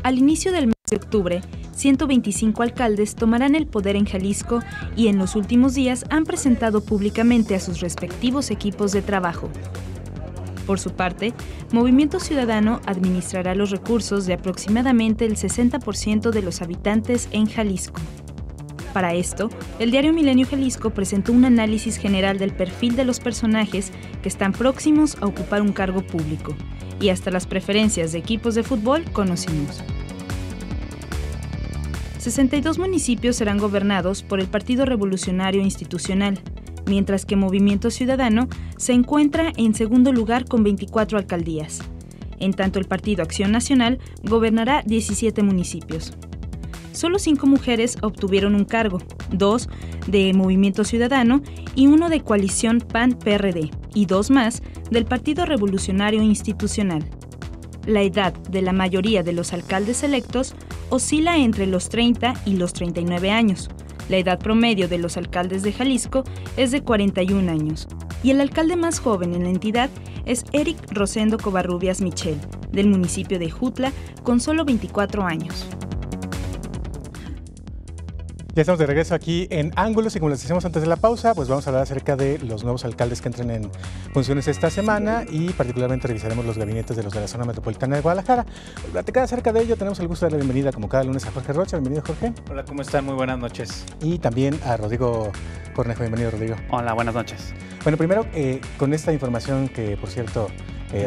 Al inicio del mes de octubre, 125 alcaldes tomarán el poder en Jalisco y en los últimos días han presentado públicamente a sus respectivos equipos de trabajo. Por su parte, Movimiento Ciudadano administrará los recursos de aproximadamente el 60% de los habitantes en Jalisco. Para esto, el diario Milenio Jalisco presentó un análisis general del perfil de los personajes que están próximos a ocupar un cargo público, y hasta las preferencias de equipos de fútbol conocimos. 62 municipios serán gobernados por el Partido Revolucionario Institucional, mientras que Movimiento Ciudadano se encuentra en segundo lugar con 24 alcaldías. En tanto, el Partido Acción Nacional gobernará 17 municipios. Solo 5 mujeres obtuvieron un cargo, 2 de Movimiento Ciudadano y 1 de Coalición PAN-PRD, y 2 más del Partido Revolucionario Institucional. La edad de la mayoría de los alcaldes electos oscila entre los 30 y los 39 años. La edad promedio de los alcaldes de Jalisco es de 41 años, y el alcalde más joven en la entidad es Eric Rosendo Covarrubias Michel, del municipio de Jutla, con solo 24 años. Ya estamos de regreso aquí en Ángulos y como les decíamos antes de la pausa, pues vamos a hablar acerca de los nuevos alcaldes que entran en funciones esta semana y particularmente revisaremos los gabinetes de los de la zona metropolitana de Guadalajara. Para platicar acerca de ello tenemos el gusto de dar la bienvenida como cada lunes a Jorge Rocha. Bienvenido, Jorge. Hola, ¿cómo están? Muy buenas noches. Y también a Rodrigo Cornejo. Bienvenido, Rodrigo. Hola, buenas noches. Bueno, primero con esta información que, por cierto,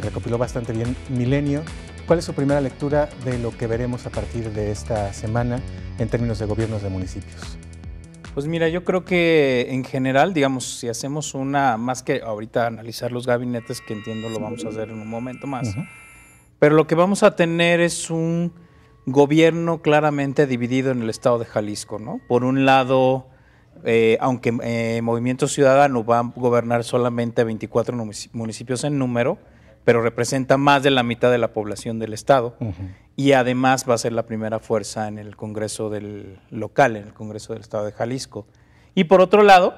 recopiló bastante bien Milenio, ¿cuál es su primera lectura de lo que veremos a partir de esta semana en términos de gobiernos de municipios? Pues mira, yo creo que en general, digamos, si hacemos más que ahorita analizar los gabinetes, que entiendo lo vamos a hacer en un momento más, pero lo que vamos a tener es un gobierno claramente dividido en el estado de Jalisco, ¿no? Por un lado, aunque Movimiento Ciudadano va a gobernar solamente 24 municipios en número, pero representa más de la mitad de la población del estado. Y además va a ser la primera fuerza en el Congreso local, en el Congreso del Estado de Jalisco. Y por otro lado,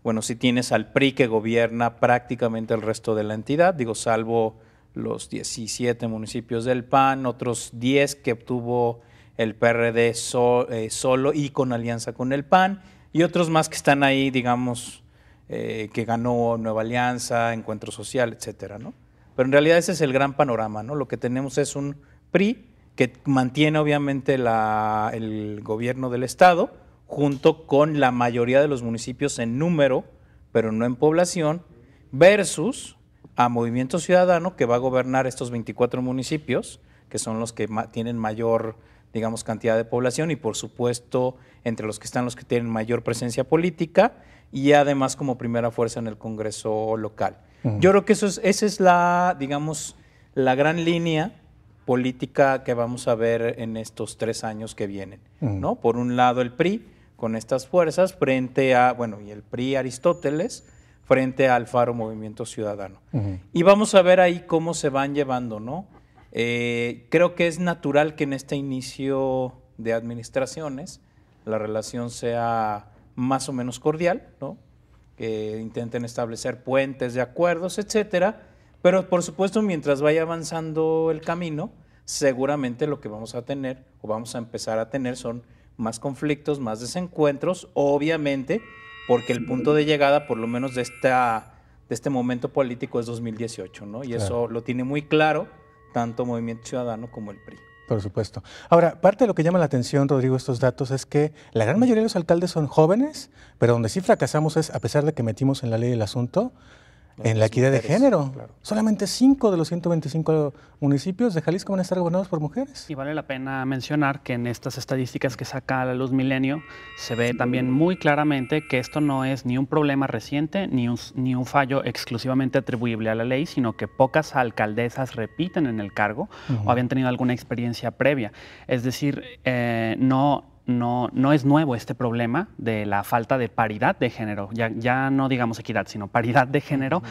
bueno, si tienes al PRI que gobierna prácticamente el resto de la entidad, digo, salvo los 17 municipios del PAN, otros 10 que obtuvo el PRD solo y con alianza con el PAN, y otros más que están ahí, digamos, que ganó Nueva Alianza, Encuentro Social, etcétera, ¿no? Pero en realidad ese es el gran panorama, ¿no? Lo que tenemos es un PRI que mantiene obviamente el gobierno del estado, junto con la mayoría de los municipios en número, pero no en población, versus a Movimiento Ciudadano, que va a gobernar estos 24 municipios, que son los que tienen mayor, digamos, cantidad de población, y por supuesto, entre los que están los que tienen mayor presencia política, y además como primera fuerza en el Congreso local. Yo creo que esa es la, digamos, la gran línea política que vamos a ver en estos 3 años que vienen, ¿no? Por un lado el PRI con estas fuerzas frente a, bueno, y el PRI Aristóteles frente al Faro Movimiento Ciudadano. Y vamos a ver ahí cómo se van llevando, ¿no? Creo que es natural que en este inicio de administraciones la relación sea más o menos cordial, ¿no? Que intenten establecer puentes de acuerdos, etcétera. Pero por supuesto, mientras vaya avanzando el camino, seguramente lo que vamos a tener o vamos a empezar a tener son más conflictos, más desencuentros, obviamente, porque el punto de llegada, por lo menos de este momento político, es 2018, ¿no? Y claro, eso lo tiene muy claro tanto Movimiento Ciudadano como el PRI. Por supuesto. Ahora, parte de lo que llama la atención, Rodrigo, estos datos es que la gran mayoría de los alcaldes son jóvenes, pero donde sí fracasamos es, a pesar de que metimos en la ley el asunto, en la equidad de género. Claro. Solamente 5 de los 125 municipios de Jalisco van a estar gobernados por mujeres. Y vale la pena mencionar que en estas estadísticas que saca a la luz Milenio se ve también muy claramente que esto no es ni un problema reciente ni un fallo exclusivamente atribuible a la ley, sino que pocas alcaldesas repiten en el cargo o habían tenido alguna experiencia previa. Es decir, no es nuevo este problema de la falta de paridad de género, ya no digamos equidad, sino paridad de género,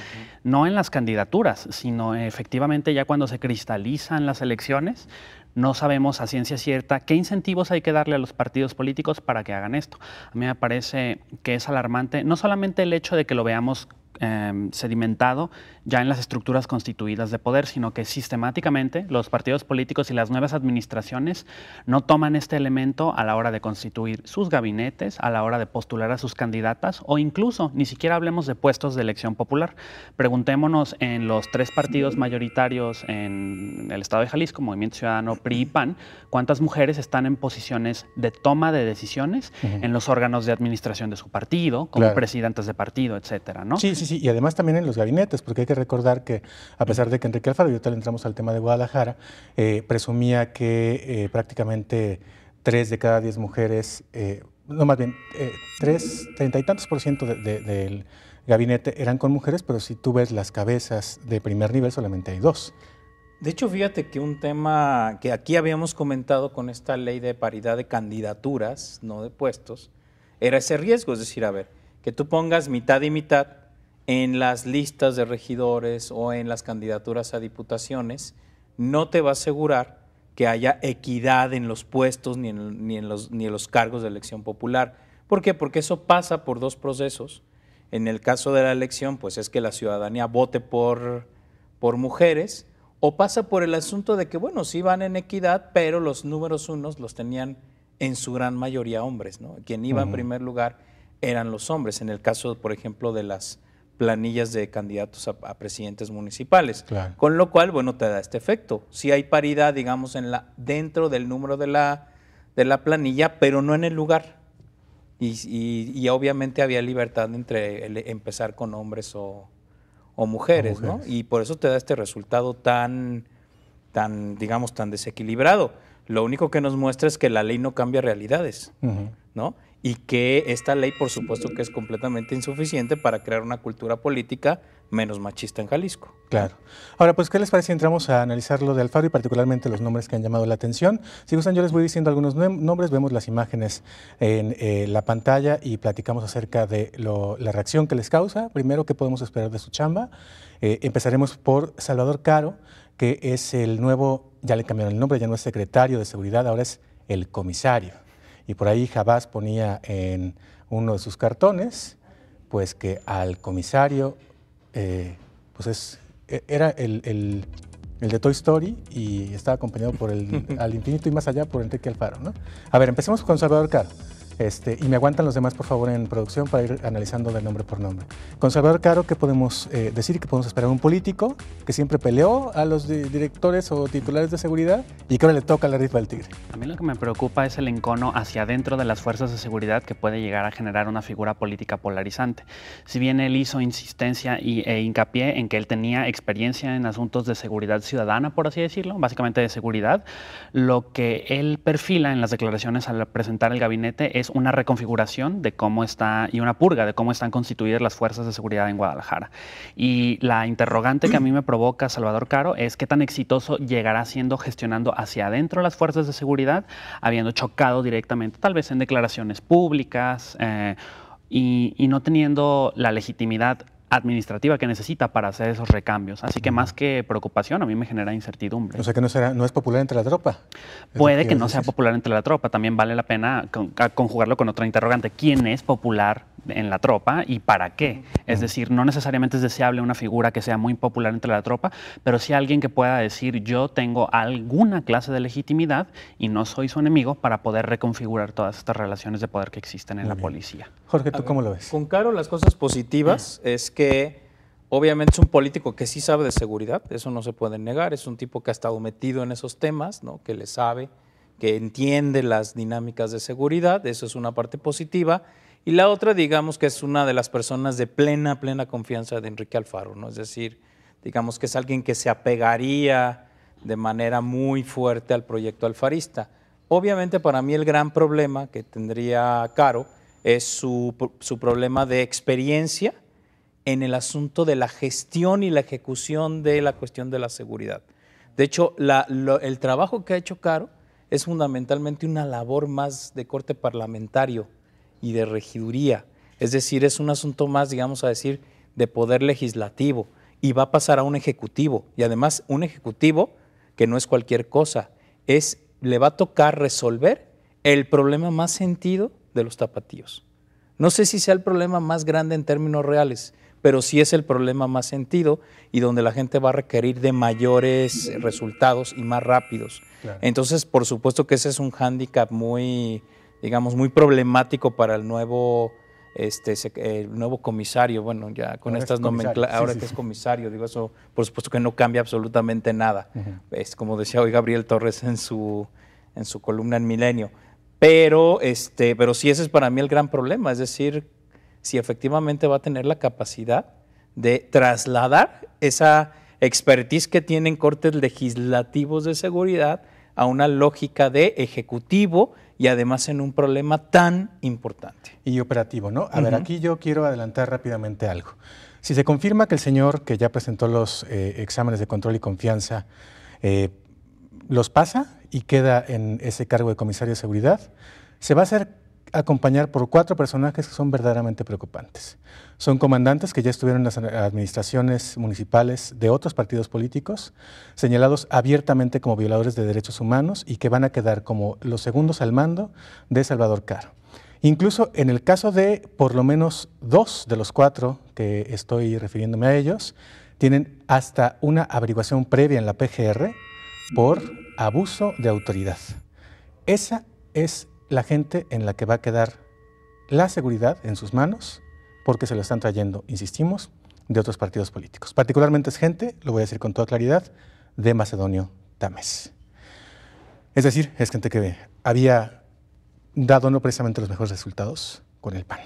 no en las candidaturas, sino efectivamente ya cuando se cristalizan las elecciones, no sabemos a ciencia cierta qué incentivos hay que darle a los partidos políticos para que hagan esto. A mí me parece que es alarmante, no solamente el hecho de que lo veamos sedimentado ya en las estructuras constituidas de poder, sino que sistemáticamente los partidos políticos y las nuevas administraciones no toman este elemento a la hora de constituir sus gabinetes, a la hora de postular a sus candidatas o incluso ni siquiera hablemos de puestos de elección popular. Preguntémonos en los 3 partidos mayoritarios en el estado de Jalisco, Movimiento Ciudadano, PRI y PAN, cuántas mujeres están en posiciones de toma de decisiones en los órganos de administración de su partido, como presidentes de partido, etcétera, ¿no? Sí, y además también en los gabinetes, porque hay que recordar que a pesar de que Enrique Alfaro, y ahorita le entramos al tema de Guadalajara, presumía que prácticamente 3 de cada 10 mujeres, no más bien, 30 y tantos % del gabinete eran con mujeres, pero si tú ves las cabezas de primer nivel solamente hay 2. De hecho, fíjate que un tema que aquí habíamos comentado con esta ley de paridad de candidaturas, no de puestos, era ese riesgo, es decir, a ver, que tú pongas mitad y mitad en las listas de regidores o en las candidaturas a diputaciones, no te va a asegurar que haya equidad en los puestos ni en los cargos de elección popular. ¿Por qué? Porque eso pasa por 2 procesos. En el caso de la elección, pues es que la ciudadanía vote por mujeres, o pasa por el asunto de que, bueno, sí van en equidad, pero los números unos los tenían en su gran mayoría hombres, ¿no? Quien iba en primer lugar eran los hombres, en el caso, por ejemplo, de las planillas de candidatos a presidentes municipales. Claro. Con lo cual, bueno, te da este efecto. Sí hay paridad, digamos, dentro del número de la planilla, pero no en el lugar. Y obviamente había libertad entre empezar con hombres o mujeres, ¿no? Y por eso te da este resultado tan desequilibrado. Lo único que nos muestra es que la ley no cambia realidades, ¿no? Y que esta ley, por supuesto, que es completamente insuficiente para crear una cultura política menos machista en Jalisco. Claro. Ahora, pues, ¿qué les parece si entramos a analizar lo de Alfaro y particularmente los nombres que han llamado la atención? Si gustan, yo les voy diciendo algunos nombres, vemos las imágenes en la pantalla y platicamos acerca de la reacción que les causa. Primero, ¿qué podemos esperar de su chamba? Empezaremos por Salvador Caro, que es el nuevo, ya le cambiaron el nombre, ya no es secretario de Seguridad, ahora es el comisario. Y por ahí Jabás ponía en uno de sus cartones, pues que al comisario, pues era el de Toy Story y estaba acompañado por Al Infinito y Más Allá por Enrique Alfaro, ¿no? A ver, empecemos con Salvador Caro. Y me aguantan los demás, por favor, en producción para ir analizando de nombre por nombre. Con Salvador Caro, ¿qué podemos decir? ¿Qué podemos esperar? Un político que siempre peleó a los directores o titulares de seguridad y que ahora le toca la rifa del tigre. A mí lo que me preocupa es el encono hacia adentro de las fuerzas de seguridad que puede llegar a generar una figura política polarizante. Si bien él hizo insistencia e hincapié en que él tenía experiencia en asuntos de seguridad ciudadana, por así decirlo, básicamente de seguridad, lo que él perfila en las declaraciones al presentar el gabinete es una reconfiguración de cómo está y una purga de cómo están constituidas las fuerzas de seguridad en Guadalajara. Y la interrogante que a mí me provoca Salvador Caro es qué tan exitoso llegará siendo gestionando hacia adentro las fuerzas de seguridad, habiendo chocado directamente, tal vez en declaraciones públicas y no teniendo la legitimidad administrativa que necesita para hacer esos recambios. Así que más que preocupación, a mí me genera incertidumbre. O sea que no es popular entre la tropa. Puede que no sea popular entre la tropa. También vale la pena conjugarlo con otra interrogante. ¿Quién es popular en la tropa y para qué? Es decir, no necesariamente es deseable una figura que sea muy popular entre la tropa, pero sí alguien que pueda decir yo tengo alguna clase de legitimidad y no soy su enemigo para poder reconfigurar todas estas relaciones de poder que existen en la policía. Jorge, ¿tú cómo lo ves? Con Caro las cosas positivas es que obviamente es un político que sí sabe de seguridad, eso no se puede negar, es un tipo que ha estado metido en esos temas, ¿no? Que le sabe, que entiende las dinámicas de seguridad, eso es una parte positiva. Y la otra, digamos que es una de las personas de plena confianza de Enrique Alfaro, ¿no? Es decir, digamos que es alguien que se apegaría de manera muy fuerte al proyecto alfarista. Obviamente para mí el gran problema que tendría Caro es su problema de experiencia en el asunto de la gestión y la ejecución de la cuestión de la seguridad. De hecho, el trabajo que ha hecho Caro es fundamentalmente una labor más de corte parlamentario y de regiduría. Es decir, es un asunto más, digamos a decir, de poder legislativo y va a pasar a un ejecutivo. Y además un ejecutivo que no es cualquier cosa, le va a tocar resolver el problema más sentido de los tapatíos. No sé si sea el problema más grande en términos reales, pero sí es el problema más sentido y donde la gente va a requerir de mayores resultados y más rápidos. Claro. Entonces, por supuesto que ese es un hándicap muy, digamos, muy problemático para el nuevo comisario. Bueno, ya con estas nomenclaturas, ahora que es comisario, digo, eso por supuesto que no cambia absolutamente nada. Es como decía hoy Gabriel Torres en su columna en Milenio. Pero sí, ese es para mí el gran problema, es decir, si efectivamente va a tener la capacidad de trasladar esa expertise que tienen cortes legislativos de seguridad a una lógica de ejecutivo y además en un problema tan importante. Y operativo, ¿no? A ver, aquí yo quiero adelantar rápidamente algo. Si se confirma que el señor que ya presentó los exámenes de control y confianza los pasa y queda en ese cargo de comisario de seguridad, se va a hacer acompañar por 4 personajes que son verdaderamente preocupantes. Son comandantes que ya estuvieron en las administraciones municipales de otros partidos políticos, señalados abiertamente como violadores de derechos humanos y que van a quedar como los segundos al mando de Salvador Caro. Incluso en el caso de por lo menos 2 de los 4 que estoy refiriéndome a ellos, tienen hasta una averiguación previa en la PGR por abuso de autoridad. Esa es la gente en la que va a quedar la seguridad en sus manos porque se lo están trayendo, insistimos, de otros partidos políticos. Particularmente es gente, lo voy a decir con toda claridad, de Macedonio Tamés. Es decir, es gente que había dado no precisamente los mejores resultados con el PAN.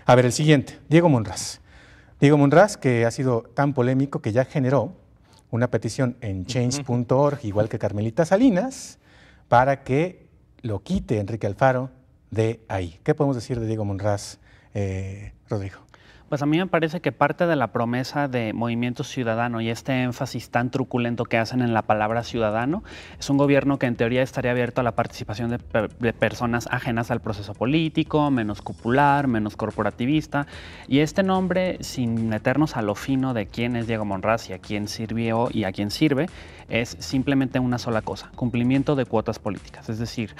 A ver, el siguiente, Diego Monraz. Diego Monraz, que ha sido tan polémico que ya generó una petición en change.org, igual que Carmelita Salinas, para que lo quite Enrique Alfaro de ahí. ¿Qué podemos decir de Diego Monraz, Rodrigo? Pues a mí me parece que parte de la promesa de Movimiento Ciudadano y este énfasis tan truculento que hacen en la palabra ciudadano es un gobierno que en teoría estaría abierto a la participación de personas ajenas al proceso político, menos cupular, menos corporativista. Y este nombre, sin meternos a lo fino de quién es Diego Monraz y a quién sirvió y a quién sirve, es simplemente una sola cosa: cumplimiento de cuotas políticas. Es decir,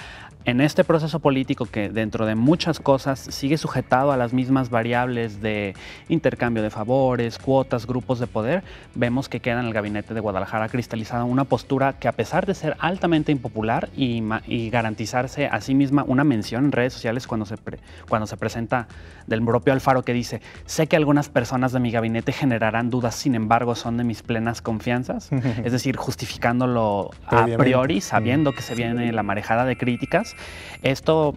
en este proceso político que dentro de muchas cosas sigue sujetado a las mismas variables de intercambio de favores, cuotas, grupos de poder, vemos que queda en el gabinete de Guadalajara cristalizada una postura que, a pesar de ser altamente impopular y garantizarse a sí misma una mención en redes sociales cuando se presenta del propio Alfaro, que dice: sé que algunas personas de mi gabinete generarán dudas, sin embargo son de mis plenas confianzas, es decir, justificándolo a priori, sabiendo que se viene la marejada de críticas. Esto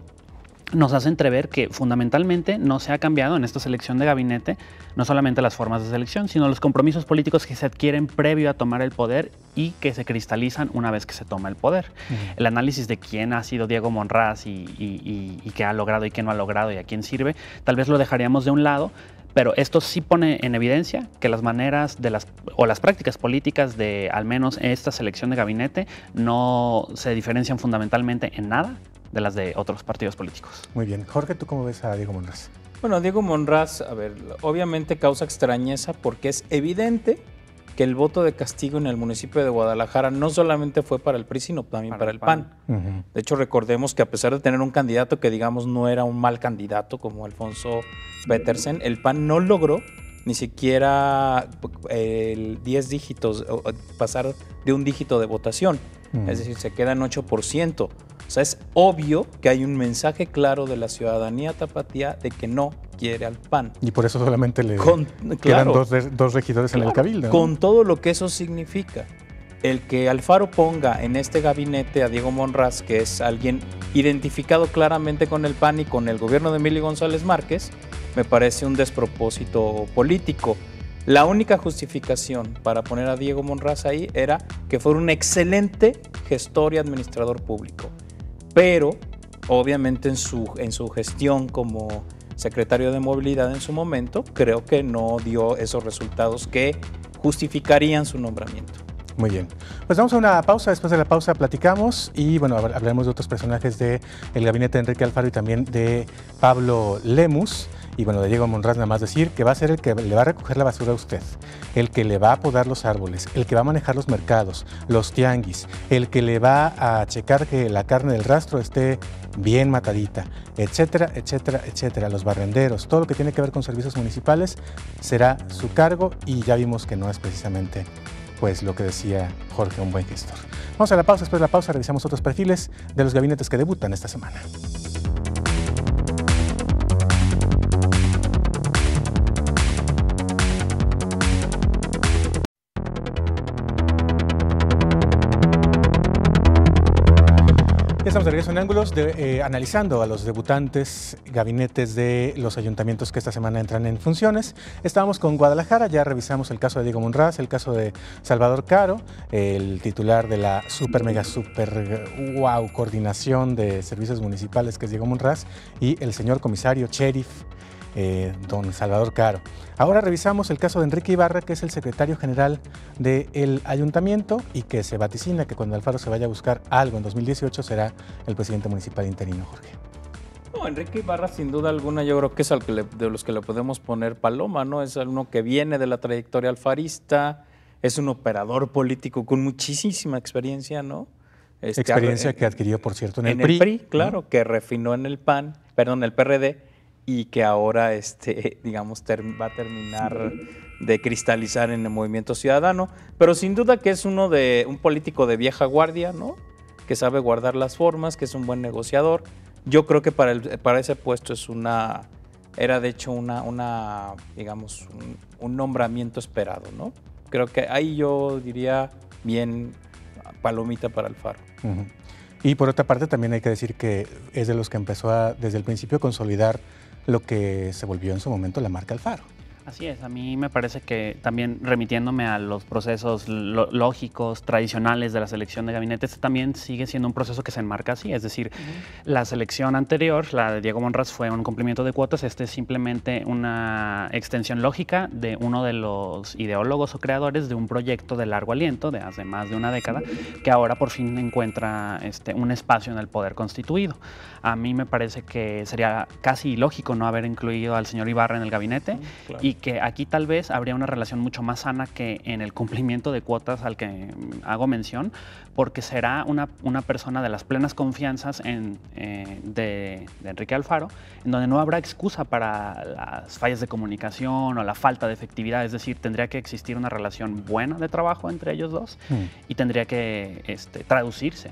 nos hace entrever que fundamentalmente no se ha cambiado en esta selección de gabinete no solamente las formas de selección, sino los compromisos políticos que se adquieren previo a tomar el poder y que se cristalizan una vez que se toma el poder. El análisis de quién ha sido Diego Monraz y qué ha logrado y qué no ha logrado y a quién sirve, tal vez lo dejaríamos de un lado, pero esto sí pone en evidencia que las maneras o las prácticas políticas de al menos esta selección de gabinete no se diferencian fundamentalmente en nada de las de otros partidos políticos. Muy bien. Jorge, ¿tú cómo ves a Diego Monraz? Bueno, Diego Monraz, a ver, obviamente causa extrañeza porque es evidente que el voto de castigo en el municipio de Guadalajara no solamente fue para el PRI, sino también para el PAN. De hecho, recordemos que a pesar de tener un candidato que, digamos, no era un mal candidato como Alfonso Petersen, el PAN no logró ni siquiera 10 dígitos, pasar de un dígito de votación. Es decir, se queda en 8%. O sea, es obvio que hay un mensaje claro de la ciudadanía tapatía de que no quiere al PAN. Y por eso solamente le quedan dos regidores en el cabildo, ¿no? Con todo lo que eso significa. El que Alfaro ponga en este gabinete a Diego Monraz, que es alguien identificado claramente con el PAN y con el gobierno de Emilio González Márquez, me parece un despropósito político. La única justificación para poner a Diego Monraz ahí era que fuera un excelente gestor y administrador público. Pero, obviamente, en su gestión como secretario de Movilidad en su momento, creo que no dio esos resultados que justificarían su nombramiento. Muy bien. Pues vamos a una pausa. Después de la pausa platicamos y, bueno, hablaremos de otros personajes del gabinete de Enrique Alfaro y también de Pablo Lemus. Y bueno, de Diego Monraz nada más decir que va a ser el que le va a recoger la basura a usted, el que le va a podar los árboles, el que va a manejar los mercados, los tianguis, el que le va a checar que la carne del rastro esté bien matadita, etcétera, etcétera, etcétera. Los barrenderos, todo lo que tiene que ver con servicios municipales será su cargo, y ya vimos que no es precisamente pues lo que decía Jorge, un buen gestor. Vamos a la pausa, después de la pausa revisamos otros perfiles de los gabinetes que debutan esta semana. Estamos de regreso en Ángulos, analizando a los debutantes gabinetes de los ayuntamientos que esta semana entran en funciones. Estábamos con Guadalajara, ya revisamos el caso de Diego Monraz, el caso de Salvador Caro, el titular de la super coordinación de servicios municipales, que es Diego Monraz, y el señor comisario sheriff, don Salvador Caro. Ahora revisamos el caso de Enrique Ibarra, que es el secretario general del ayuntamiento y que se vaticina que cuando Alfaro se vaya a buscar algo en 2018 será el presidente municipal interino, Jorge. No, Enrique Ibarra, sin duda alguna, yo creo que es de los que le podemos poner paloma, ¿no? Es uno que viene de la trayectoria alfarista, es un operador político con muchísima experiencia, ¿no? Experiencia que adquirió, por cierto, en el PRI. PRI, claro, ¿no? Que refinó en el el PRD, y que ahora, digamos, va a terminar de cristalizar en el Movimiento Ciudadano, pero sin duda que es un político de vieja guardia, ¿no? Que sabe guardar las formas, que es un buen negociador. Yo creo que para ese puesto era de hecho digamos, un nombramiento esperado, ¿no? Creo que ahí yo diría bien palomita para Alfaro. Uh-huh. Y por otra parte también hay que decir que es de los que empezó desde el principio a consolidar lo que se volvió en su momento la marca Alfaro. Así es, a mí me parece que también remitiéndome a los procesos lógicos, tradicionales de la selección de gabinetes, también sigue siendo un proceso que se enmarca así, es decir, la selección anterior, la de Diego Monraz, fue un cumplimiento de cuotas, es simplemente una extensión lógica de uno de los ideólogos o creadores de un proyecto de largo aliento, de hace más de una década, que ahora por fin encuentra un espacio en el poder constituido. A mí me parece que sería casi ilógico no haber incluido al señor Ibarra en el gabinete, claro, y que aquí tal vez habría una relación mucho más sana que en el cumplimiento de cuotas al que hago mención, porque será una persona de las plenas confianzas de Enrique Alfaro, en donde no habrá excusa para las fallas de comunicación o la falta de efectividad, es decir, tendría que existir una relación buena de trabajo entre ellos dos y tendría que traducirse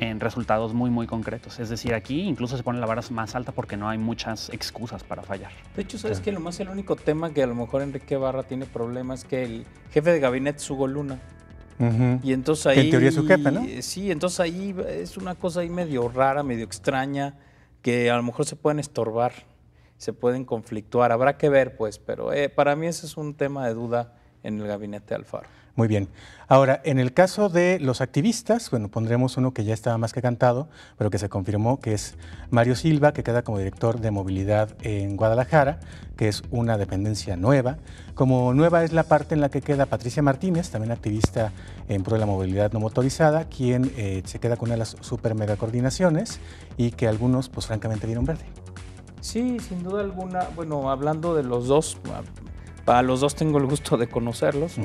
en resultados muy, muy concretos. Es decir, aquí incluso se pone la vara más alta porque no hay muchas excusas para fallar. De hecho, ¿sabes qué? El único tema que a lo mejor Enrique Ibarra tiene problemas es que el jefe de gabinete es Hugo Luna. Y entonces ahí... Que en teoría es su jefe, ¿no? Sí, entonces ahí es una cosa ahí medio rara, medio extraña, que a lo mejor se pueden estorbar, se pueden conflictuar. Habrá que ver, pues, pero para mí ese es un tema de duda en el gabinete de Alfaro. Muy bien. Ahora, en el caso de los activistas, bueno, pondremos uno que ya estaba más que cantado, pero que se confirmó, que es Mario Silva, que queda como director de movilidad en Guadalajara, que es una dependencia nueva. Como nueva es la parte en la que queda Patricia Martínez, también activista en pro de la movilidad no motorizada, quien se queda con una de las super mega coordinaciones y que algunos, pues francamente, vieron verde. Sí, sin duda alguna. Bueno, hablando de los dos, a los dos tengo el gusto de conocerlos,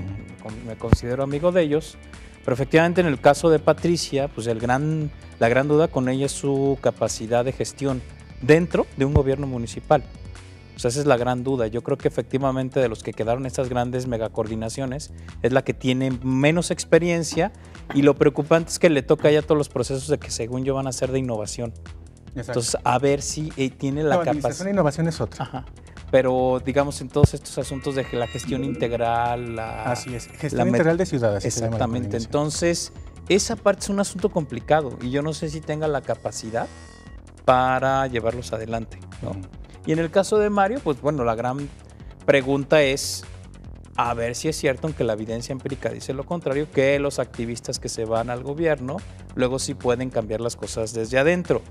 me considero amigo de ellos, pero efectivamente en el caso de Patricia, pues la gran duda con ella es su capacidad de gestión dentro de un gobierno municipal. O sea, esa es la gran duda. Yo creo que efectivamente de los que quedaron estas grandes megacoordinaciones es la que tiene menos experiencia, y lo preocupante es que le toca ya todos los procesos de que según yo van a ser de innovación. Exacto. Entonces, a ver si tiene la capacidad. La innovación es otra. Ajá. Pero digamos en todos estos asuntos de la gestión integral, así es, gestión integral de ciudades. Exactamente, entonces esa parte es un asunto complicado y yo no sé si tenga la capacidad para llevarlos adelante, ¿no? Y en el caso de Mario, pues bueno, la gran pregunta es a ver si es cierto, aunque la evidencia empírica dice lo contrario, que los activistas que se van al gobierno luego sí pueden cambiar las cosas desde adentro.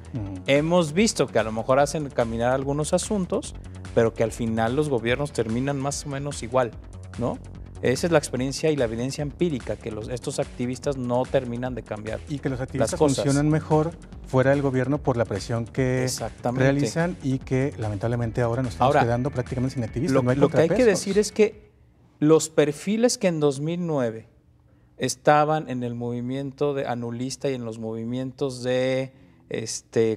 Hemos visto que a lo mejor hacen caminar algunos asuntos, pero que al final los gobiernos terminan más o menos igual, ¿no? Esa es la experiencia y la evidencia empírica, que estos activistas no terminan de cambiar. Y que los activistas funcionan mejor fuera del gobierno por la presión que realizan y que lamentablemente ahora nos estamos quedando prácticamente sin activistas. Lo que hay que decir es que los perfiles que en 2009 estaban en el movimiento de anulista y en los movimientos de,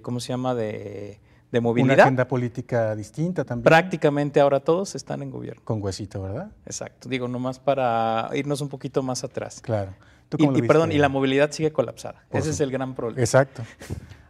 ¿cómo se llama?, de movilidad. Una agenda política distinta también. Prácticamente ahora todos están en gobierno. Con huesito, ¿verdad? Exacto. Digo, nomás para irnos un poquito más atrás. Claro. Y la movilidad sigue colapsada. Ese es el gran problema. Exacto.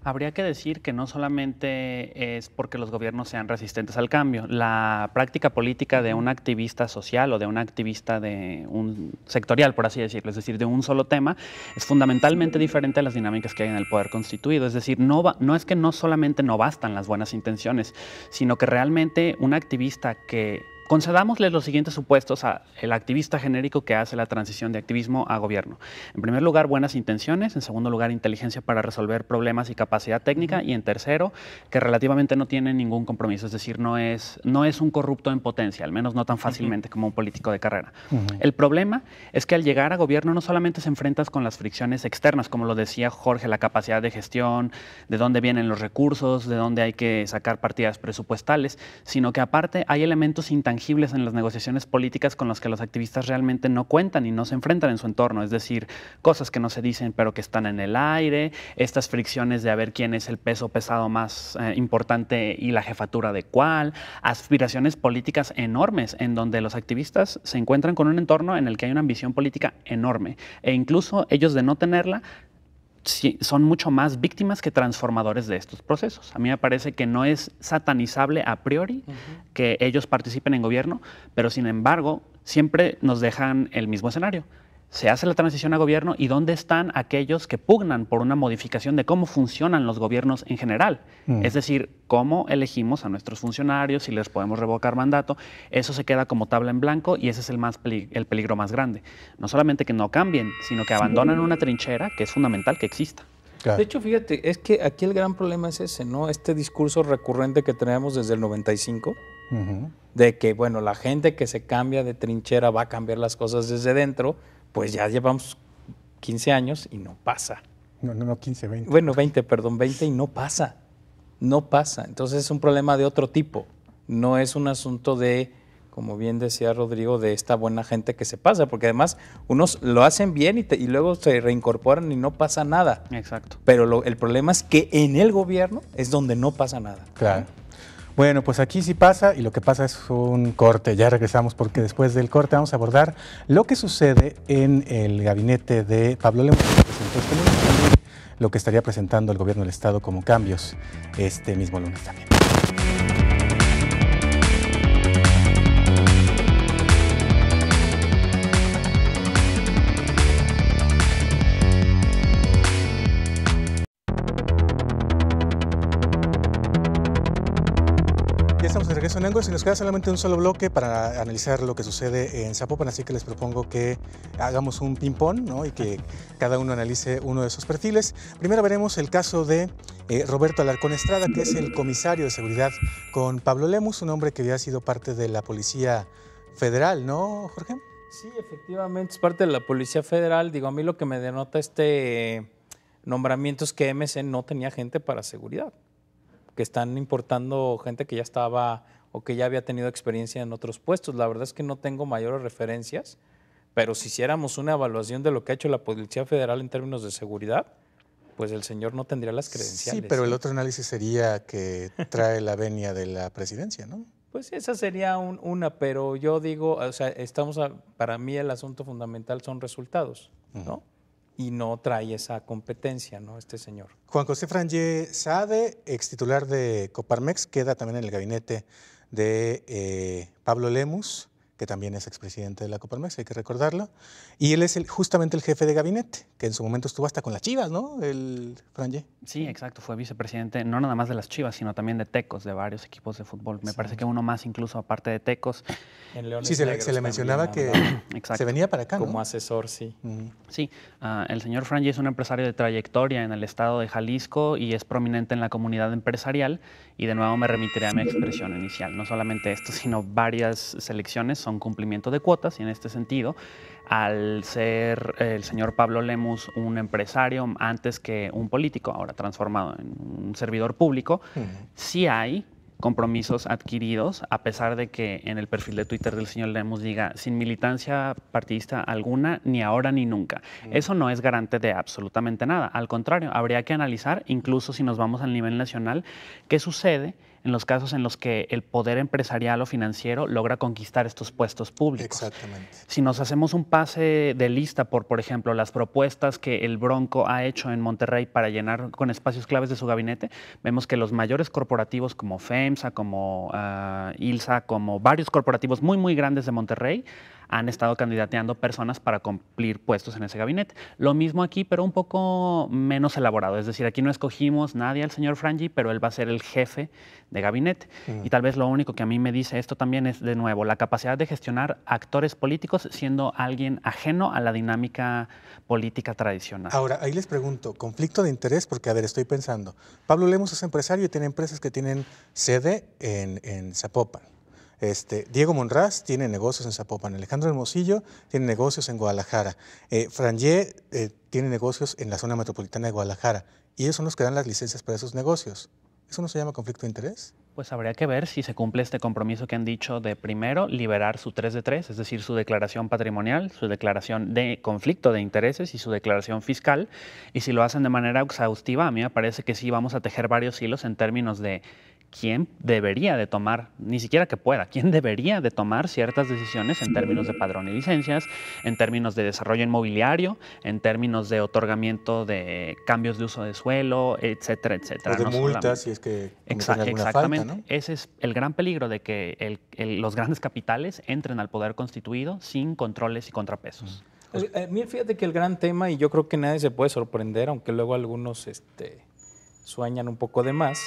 Habría que decir que no solamente es porque los gobiernos sean resistentes al cambio. La práctica política de un activista social o de un activista de un sectorial, por así decirlo, es decir, de un solo tema, es fundamentalmente diferente a las dinámicas que hay en el poder constituido. Es decir, no es que no solamente no bastan las buenas intenciones, sino que realmente un activista que... Concedámosle los siguientes supuestos al activista genérico que hace la transición de activismo a gobierno. En primer lugar, buenas intenciones. En segundo lugar, inteligencia para resolver problemas y capacidad técnica. Y en tercero, que relativamente no tiene ningún compromiso. Es decir, no es un corrupto en potencia, al menos no tan fácilmente como un político de carrera. El problema es que al llegar a gobierno no solamente se enfrentas con las fricciones externas, como lo decía Jorge, la capacidad de gestión, de dónde vienen los recursos, de dónde hay que sacar partidas presupuestales, sino que aparte hay elementos intangibles en las negociaciones políticas con los que los activistas realmente no cuentan y no se enfrentan en su entorno, es decir, cosas que no se dicen pero que están en el aire, estas fricciones de a ver quién es el peso pesado más importante y la jefatura de cuál, aspiraciones políticas enormes en donde los activistas se encuentran con un entorno en el que hay una ambición política enorme e incluso ellos de no tenerla son mucho más víctimas que transformadores de estos procesos. A mí me parece que no es satanizable a priori que ellos participen en gobierno, pero sin embargo siempre nos dejan el mismo escenario. Se hace la transición a gobierno y ¿dónde están aquellos que pugnan por una modificación de cómo funcionan los gobiernos en general? Es decir, cómo elegimos a nuestros funcionarios, si les podemos revocar mandato. Eso se queda como tabla en blanco y ese es el peligro más grande. No solamente que no cambien, sino que abandonan una trinchera que es fundamental que exista. Claro. De hecho, fíjate, es que aquí el gran problema es ese, ¿no? Este discurso recurrente que tenemos desde el 95, de que, bueno, la gente que se cambia de trinchera va a cambiar las cosas desde dentro. Pues ya llevamos 15 años y no pasa. No, 15, 20. Bueno, 20 y no pasa. No pasa. Entonces es un problema de otro tipo. No es un asunto de, como bien decía Rodrigo, de esta buena gente que se pasa, porque además unos lo hacen bien y luego se reincorporan y no pasa nada. Exacto. Pero el problema es que en el gobierno es donde no pasa nada. Claro. Bueno, pues aquí sí pasa y lo que pasa es un corte. Ya regresamos porque después del corte vamos a abordar lo que sucede en el gabinete de Pablo Lemus, que presentó este lunes, también lo que estaría presentando el gobierno del estado como cambios este mismo lunes también. Estamos de regreso en Angos y nos queda solamente un solo bloque para analizar lo que sucede en Zapopan, así que les propongo que hagamos un ping-pong, ¿no? Y que cada uno analice uno de sus perfiles. Primero veremos el caso de Roberto Alarcón Estrada, que es el comisario de seguridad con Pablo Lemus, un hombre que había sido parte de la Policía Federal, ¿no, Jorge? Sí, efectivamente, es parte de la Policía Federal. Digo, a mí lo que me denota este nombramiento es que MC no tenía gente para seguridad, que están importando gente que ya estaba o que ya había tenido experiencia en otros puestos. La verdad es que no tengo mayores referencias, pero si hiciéramos una evaluación de lo que ha hecho la Policía Federal en términos de seguridad, pues el señor no tendría las credenciales. Sí, pero el otro análisis sería que trae la venia de la presidencia, ¿no? Pues esa sería una, pero yo digo, o sea, para mí el asunto fundamental son resultados, ¿no? Y no trae esa competencia, ¿no? Este señor. Juan José Frangé Saade, ex titular de Coparmex, queda también en el gabinete de Pablo Lemus, que también es expresidente de la Coparmex, hay que recordarlo. Y él es justamente el jefe de gabinete, que en su momento estuvo hasta con las Chivas, ¿no? El Frangé. Sí, exacto, fue vicepresidente, no nada más de las Chivas, sino también de Tecos, de varios equipos de fútbol. Me parece que uno más incluso aparte de Tecos. En Leones sí, se le mencionaba que se venía para acá, ¿no? Como asesor, sí. Sí, el señor Frangé es un empresario de trayectoria en el estado de Jalisco y es prominente en la comunidad empresarial. Y de nuevo me remitiré a mi expresión inicial. No solamente esto, sino varias selecciones son cumplimiento de cuotas y en este sentido, al ser el señor Pablo Lemus un empresario antes que un político, ahora transformado en un servidor público, sí hay compromisos adquiridos, a pesar de que en el perfil de Twitter del señor Lemus diga sin militancia partidista alguna, ni ahora ni nunca. Eso no es garante de absolutamente nada. Al contrario, habría que analizar, incluso si nos vamos al nivel nacional, qué sucede en los casos en los que el poder empresarial o financiero logra conquistar estos puestos públicos. Exactamente. Si nos hacemos un pase de lista por ejemplo, las propuestas que el Bronco ha hecho en Monterrey para llenar con espacios claves de su gabinete, vemos que los mayores corporativos como FEMSA, como ILSA, como varios corporativos muy, muy grandes de Monterrey, han estado candidateando personas para cumplir puestos en ese gabinete. Lo mismo aquí, pero un poco menos elaborado. Es decir, aquí no escogimos nadie al señor Frangi, pero él va a ser el jefe de gabinete. Y tal vez lo único que a mí me dice esto también es, de nuevo, la capacidad de gestionar actores políticos siendo alguien ajeno a la dinámica política tradicional. Ahora, ahí les pregunto, conflicto de interés, porque a ver, estoy pensando, Pablo Lemus es empresario y tiene empresas que tienen sede en Zapopan. Diego Monraz tiene negocios en Zapopan, Alejandro Hermosillo tiene negocios en Guadalajara, Frangé tiene negocios en la zona metropolitana de Guadalajara, y ellos son los que dan las licencias para esos negocios. ¿Eso no se llama conflicto de interés? Pues habría que ver si se cumple este compromiso que han dicho de primero liberar su 3 de 3, es decir, su declaración patrimonial, su declaración de conflicto de intereses y su declaración fiscal. Y si lo hacen de manera exhaustiva, a mí me parece que sí vamos a tejer varios hilos en términos de quién debería de tomar, ni siquiera que pueda, quién debería de tomar ciertas decisiones en términos de padrón y licencias, en términos de desarrollo inmobiliario, en términos de otorgamiento de cambios de uso de suelo, etcétera, etcétera. O de multas, si es que cometen alguna exactamente. falta, ¿no? Ese es el gran peligro de que los grandes capitales entren al poder constituido sin controles y contrapesos. Mira, fíjate que el gran tema, y yo creo que nadie se puede sorprender, aunque luego algunos sueñan un poco de más,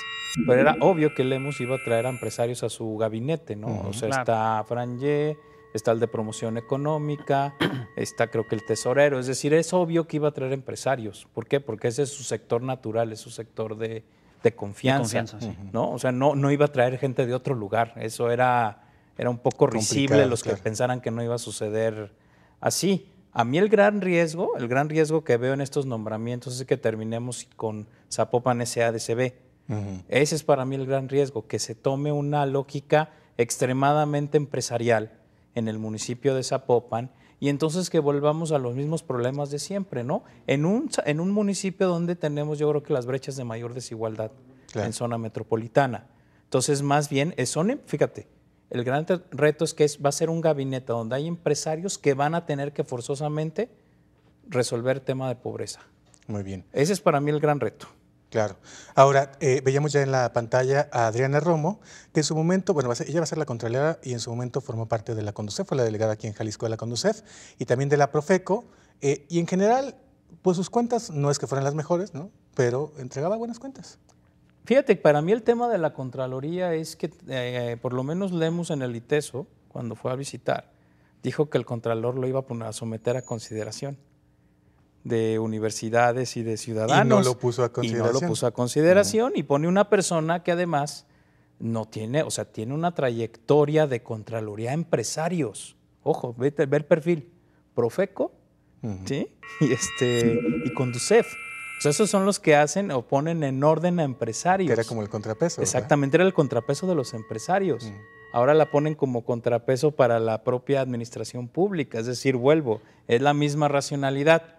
pero era obvio que Lemus iba a traer a empresarios a su gabinete, ¿no? O sea, claro. Está Frangé, está el de promoción económica, está creo que el tesorero, es decir, es obvio que iba a traer empresarios. ¿Por qué? Porque ese es su sector natural, es su sector de confianza, sí. ¿no? O sea, no iba a traer gente de otro lugar, eso era un poco risible los que pensaran que no iba a suceder así. A mí el gran riesgo que veo en estos nombramientos es que terminemos con Zapopan SADCB. Ese es para mí el gran riesgo, que se tome una lógica extremadamente empresarial en el municipio de Zapopan y entonces que volvamos a los mismos problemas de siempre, ¿no? En un municipio donde tenemos, yo creo que las brechas de mayor desigualdad en zona metropolitana. Entonces, más bien, fíjate, el gran reto es que va a ser un gabinete donde hay empresarios que van a tener que forzosamente resolver el tema de pobreza. Muy bien. Ese es para mí el gran reto. Claro. Ahora, veíamos ya en la pantalla a Adriana Romo, que en su momento, bueno, ella va a ser la Contralora y en su momento formó parte de la Conducef, fue la delegada aquí en Jalisco de la Conducef y también de la Profeco. Y en general, pues sus cuentas no es que fueran las mejores, ¿no? Pero entregaba buenas cuentas. Fíjate, para mí el tema de la Contraloría es que por lo menos Lemus en el ITESO, cuando fue a visitar, dijo que el Contralor lo iba a someter a consideración de universidades y de ciudadanos. Y no lo puso a consideración. Y pone una persona que además no tiene, o sea, tiene una trayectoria de Contraloría a empresarios. Ojo, ve el perfil. Profeco, ¿sí? Y Conducef. O sea, esos son los que hacen o ponen en orden a empresarios. Que era como el contrapeso. Exactamente, era el contrapeso de los empresarios. Ahora la ponen como contrapeso para la propia administración pública. Es decir, es la misma racionalidad.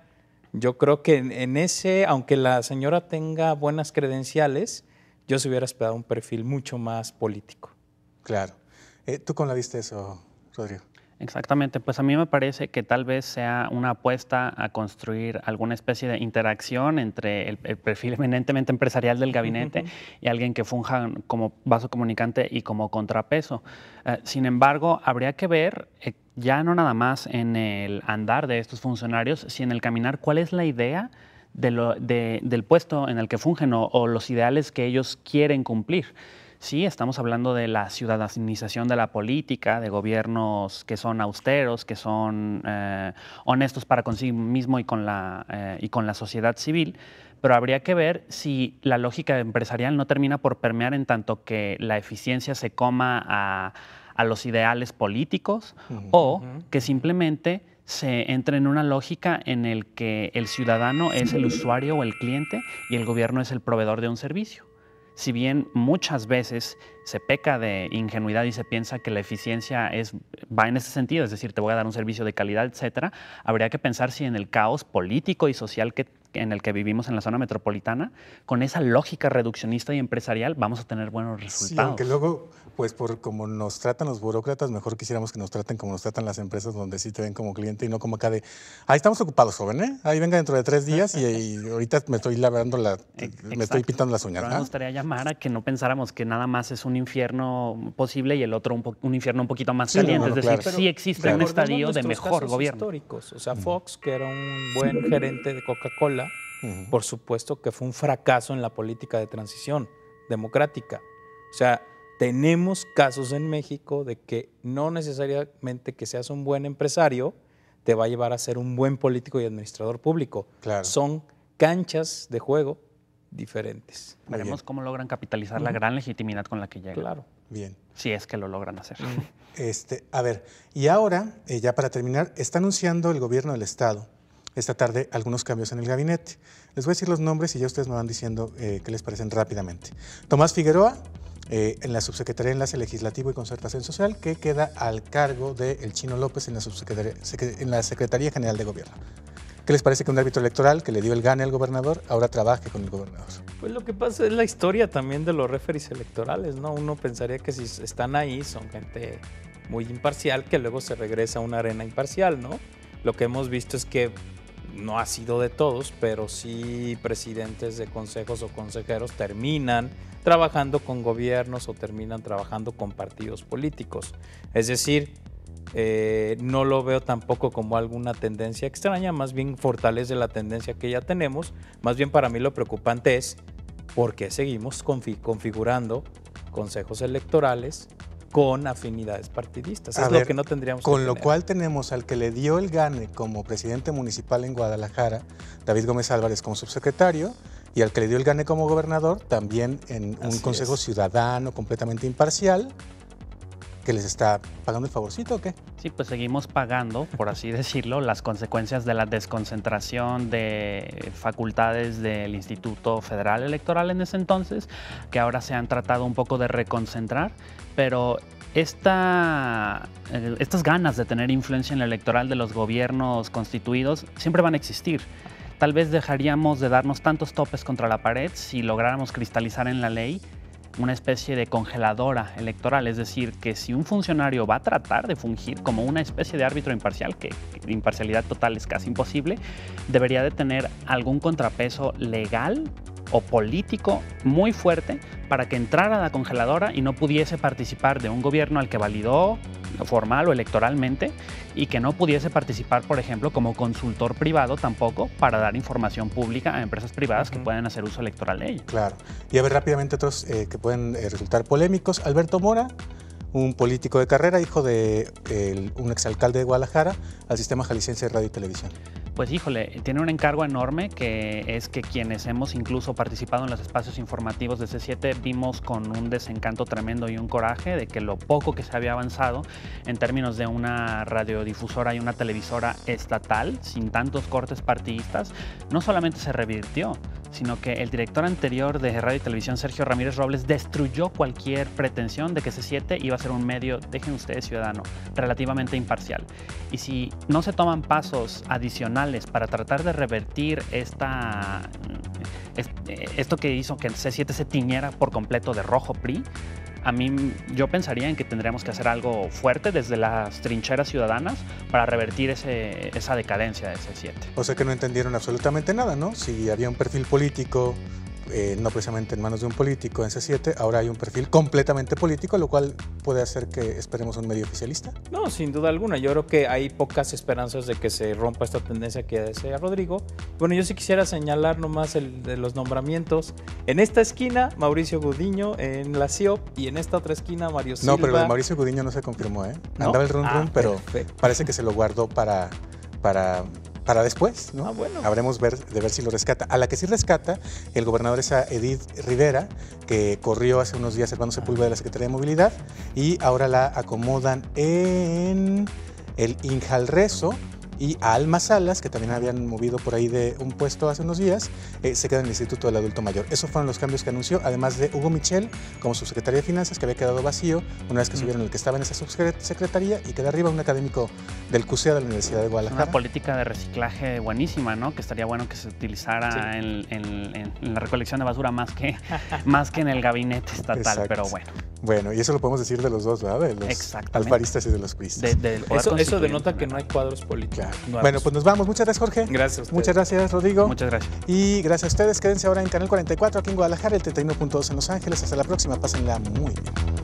Yo creo que en ese, aunque la señora tenga buenas credenciales, yo se hubiera esperado un perfil mucho más político. Claro. ¿Tú cómo la viste eso, Rodrigo? Exactamente, pues a mí me parece que tal vez sea una apuesta a construir alguna especie de interacción entre el perfil eminentemente empresarial del gabinete y alguien que funja como vaso comunicante y como contrapeso. Sin embargo, habría que ver, ya no nada más en el andar de estos funcionarios, sino en el caminar, cuál es la idea del puesto en el que fungen o los ideales que ellos quieren cumplir. Sí, estamos hablando de la ciudadanización de la política, de gobiernos que son austeros, que son honestos para consigo mismo y con la sociedad civil, pero habría que ver si la lógica empresarial no termina por permear en tanto que la eficiencia se coma a a los ideales políticos o que simplemente se entre en una lógica en el que el ciudadano es el usuario o el cliente y el gobierno es el proveedor de un servicio. Si bien muchas veces se peca de ingenuidad y se piensa que la eficiencia va en ese sentido, es decir, te voy a dar un servicio de calidad, etcétera, habría que pensar si en el caos político y social en el que vivimos en la zona metropolitana, con esa lógica reduccionista y empresarial, vamos a tener buenos resultados. Sí, aunque luego, pues por como nos tratan los burócratas, mejor quisiéramos que nos traten como nos tratan las empresas, donde sí te ven como cliente y no como acá de, ahí estamos ocupados, joven, ¿eh? Ahí venga dentro de 3 días y ahorita me estoy lavando me estoy pintando las uñas. Pero me gustaría llamar a que no pensáramos que nada más es un infierno posible y el otro un infierno un poquito más caliente. Es decir, sí existe un estadio de mejor gobierno. Históricos. O sea, Fox, que era un buen gerente de Coca-Cola, por supuesto que fue un fracaso en la política de transición democrática. O sea, tenemos casos en México de que no necesariamente que seas un buen empresario te va a llevar a ser un buen político y administrador público. Claro. Son canchas de juego diferentes. Veremos cómo logran capitalizar la gran legitimidad con la que llegan. Claro. Bien. Si es que lo logran hacer. A ver, y ahora, ya para terminar, está anunciando el gobierno del Estado esta tarde algunos cambios en el gabinete. Les voy a decir los nombres y ya ustedes me van diciendo qué les parecen rápidamente. Tomás Figueroa, en la Subsecretaría de Enlace Legislativo y Concertación Social, que queda al cargo de El Chino López en la Secretaría General de Gobierno. ¿Qué les parece que un árbitro electoral que le dio el gane al gobernador ahora trabaje con el gobernador? Pues lo que pasa es la historia también de los referees electorales, ¿no? Uno pensaría que si están ahí son gente muy imparcial que luego se regresa a una arena imparcial, ¿no? Lo que hemos visto es que no ha sido de todos, pero sí presidentes de consejos o consejeros terminan trabajando con gobiernos o terminan trabajando con partidos políticos. Es decir, no lo veo tampoco como alguna tendencia extraña, más bien fortalece la tendencia que ya tenemos. Más bien para mí lo preocupante es por qué seguimos configurando consejos electorales con afinidades partidistas. Es lo que no tendríamos que tener. Con lo cual tenemos al que le dio el gane como presidente municipal en Guadalajara, David Gómez Álvarez, como subsecretario, y al que le dio el gane como gobernador, también en un consejo ciudadano completamente imparcial, que les está pagando el favorcito, ¿o qué? Sí, pues seguimos pagando, por así decirlo, las consecuencias de la desconcentración de facultades del Instituto Federal Electoral en ese entonces, que ahora se han tratado un poco de reconcentrar, pero estas ganas de tener influencia en lo electoral de los gobiernos constituidos siempre van a existir. Tal vez dejaríamos de darnos tantos topes contra la pared si lográramos cristalizar en la ley una especie de congeladora electoral, es decir, que si un funcionario va a tratar de fungir como una especie de árbitro imparcial, que imparcialidad total es casi imposible, debería de tener algún contrapeso legal o político muy fuerte para que entrara a la congeladora y no pudiese participar de un gobierno al que validó formal o electoralmente y que no pudiese participar, por ejemplo, como consultor privado tampoco para dar información pública a empresas privadas que puedan hacer uso electoral de ella. Claro. Y a ver rápidamente otros que pueden resultar polémicos. Alberto Mora, un político de carrera, hijo de un exalcalde de Guadalajara, al Sistema Jalisciense de Radio y Televisión. Pues híjole, tiene un encargo enorme que es que quienes hemos incluso participado en los espacios informativos de C7 vimos con un desencanto tremendo y un coraje de que lo poco que se había avanzado en términos de una radiodifusora y una televisora estatal, sin tantos cortes partidistas, no solamente se revirtió, sino que el director anterior de Radio y Televisión, Sergio Ramírez Robles, destruyó cualquier pretensión de que C7 iba a ser un medio, dejen ustedes ciudadano, relativamente imparcial. Y si no se toman pasos adicionales para tratar de revertir esto que hizo que C7 se tiñera por completo de rojo PRI, yo pensaría en que tendríamos que hacer algo fuerte desde las trincheras ciudadanas para revertir esa decadencia de C7. O sea que no entendieron absolutamente nada, ¿no? Si había un perfil político, no precisamente en manos de un político en C7, ahora hay un perfil completamente político, lo cual puede hacer que esperemos un medio oficialista. No, sin duda alguna. Yo creo que hay pocas esperanzas de que se rompa esta tendencia que desea Rodrigo. Bueno, yo sí quisiera señalar nomás de los nombramientos. En esta esquina, Mauricio Gudiño en la CIOP, y en esta otra esquina, Mario Silva. No, pero lo de Mauricio Gudiño no se confirmó, ¿eh? ¿No? Andaba el run, pero perfecto. Parece que se lo guardó para para después, ¿no? Bueno. Habremos de ver si lo rescata. A la que sí rescata, el gobernador es a Edith Rivera, que corrió hace unos días Servando Sepúlveda de la Secretaría de Movilidad, y ahora la acomodan en el Injalrezo, y a Alma Salas, que también habían movido por ahí de un puesto hace unos días, se queda en el Instituto del Adulto Mayor. Esos fueron los cambios que anunció, además de Hugo Michel como subsecretario de Finanzas, que había quedado vacío una vez que subieron el que estaba en esa subsecretaría, y queda arriba un académico del CUSEA de la Universidad de Guadalajara. Una política de reciclaje buenísima, ¿no? Que estaría bueno que se utilizara en la recolección de basura más que en el gabinete estatal. Exacto. Pero bueno. Bueno, y eso lo podemos decir de los dos, ¿verdad? De los alfaristas y de los priistas. Eso denota que no hay cuadros políticos. Claro. Bueno, pues nos vamos. Muchas gracias, Jorge. Gracias. Muchas gracias, Rodrigo. Muchas gracias. Y gracias a ustedes. Quédense ahora en Canal 44 aquí en Guadalajara, el 31.2 en Los Ángeles. Hasta la próxima. Pásenla muy bien.